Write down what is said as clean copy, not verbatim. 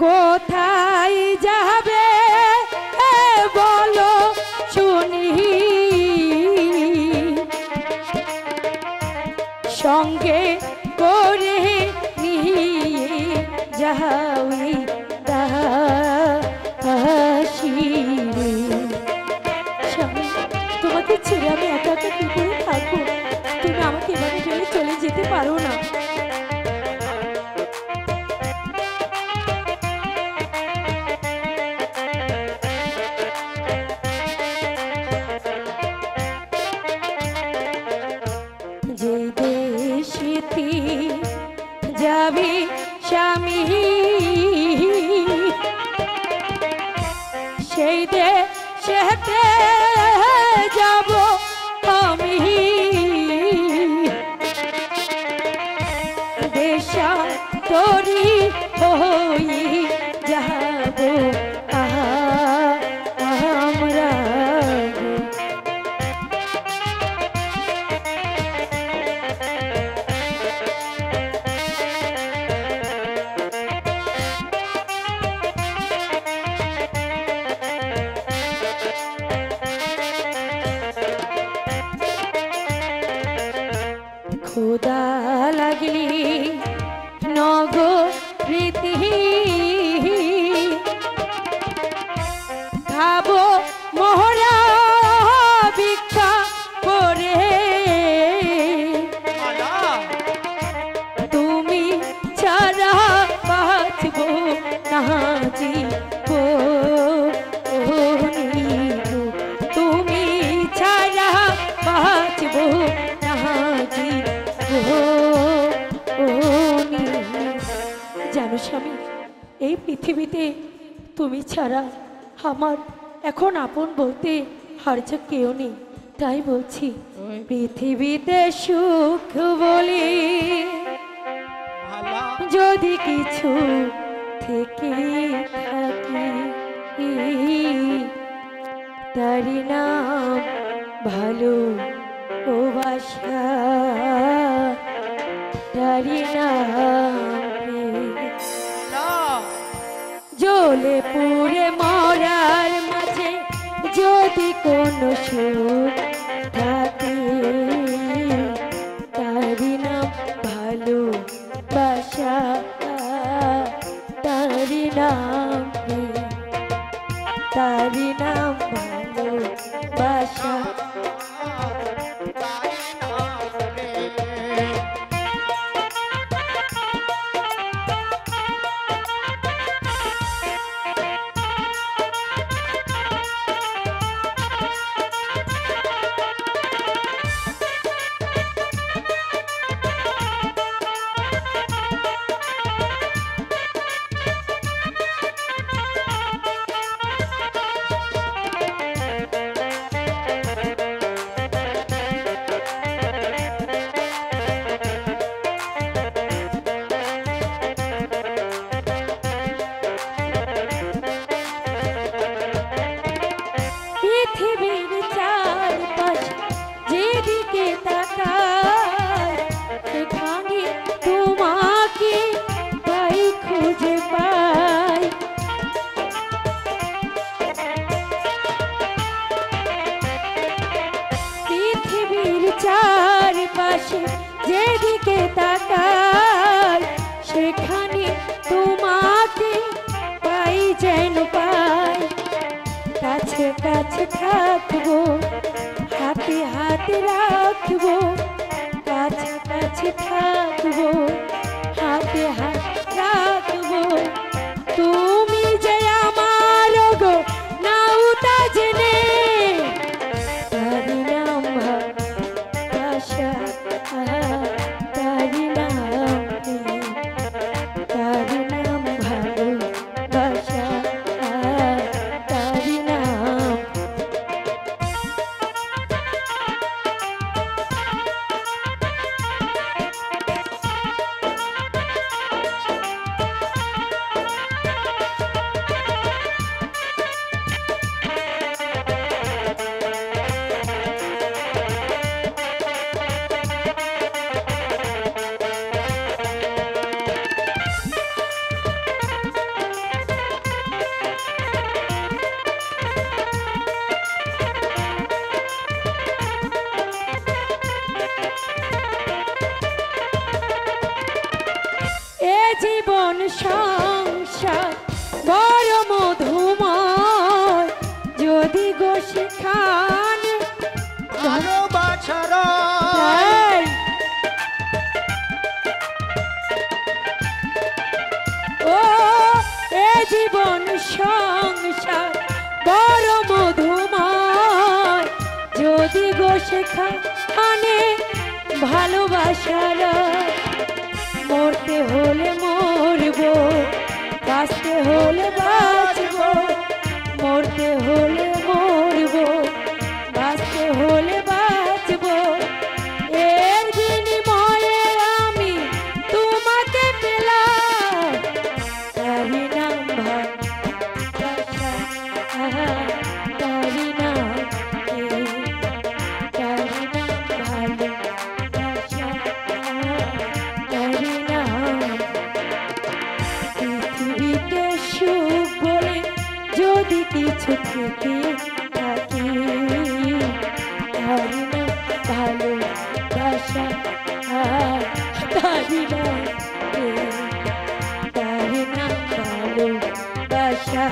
কোথায় যাবে বলো শুনি, সঙ্গে করে নিয়ে যাওই দাসী রে। স্বামী, তোমাকে ছেড়ে আমি একা একা কি করে থাকবো? তুমি আমাকে এভাবে ফেলে চলে যেতে পারো না। যে দেশেতে যাবে স্বামী, সেই দেশেতে যাব আমি। দেশান্তরী হই যাব আমরা। ক্ষুধা লাগলি নগরীতে খাবো মোহরা ভিক্ষা করে। তুমি ছাড়া বাঁচব না জীবো, তুমি ছাড়া বাঁচব না জীবো। জানো স্বামী, এই পৃথিবীতে তুমি ছাড়া আমার এখন আপন বলতে আর যে কেউ নেই। তাই বলছি, পৃথিবীতে সুখ বলি যদি কিছু থেকে থাকি, তারি নাম ভালোবাসা, তারি নাম জ্বলে পুড়ে মরার মাঝে যদি কোনো সুখ থাকে, তারি নাম ভালোবাসা, তারি নাম, তারি নাম ভালোবাসা। পৃথিবীর চারপাশ যেদিকে তাকাই, সেখানে তোমাকে তাই খুঁজে পাই। পৃথিবীর চারপাশে যেদিকে তাকাই, সেখানে তোমাকে পাই যেন পাই। কাছে কাছে থাকবো, হাতে হাতে রাখবো, কাছে কাছে থাকবো, হাতে হাতে রাখবো। তুমি যে আমার গো নাও তা জেনে, তারি নাম ভালোবাসা, তারি নাম, তারি নাম ভালোবাসা, তারি নাম। জীবন সংসার বড় মধুময়, যদি গো সেখানে ভালোবাসার এই, ও এ জীবন সংসার বড় মধুময়, যদি গো সেখানে ভালোবাসার মরতে হলে মরব, বাঁচতে হলে বাঁচব, মরতে হলে মরব, বাঁচতে হলে বাঁচব, এর বিনিময়ে আমি তোমাকে পেলাম, তারি নাম ভালোবাসা, তারি নাম তারি নাম ভালোবাসা, তারি নাম পৃথিবীতে সুখ বলে যদি কিছু থেকে থাকি, তারি নাম ভালোবাসা, তারি নাম ভালোবাসা।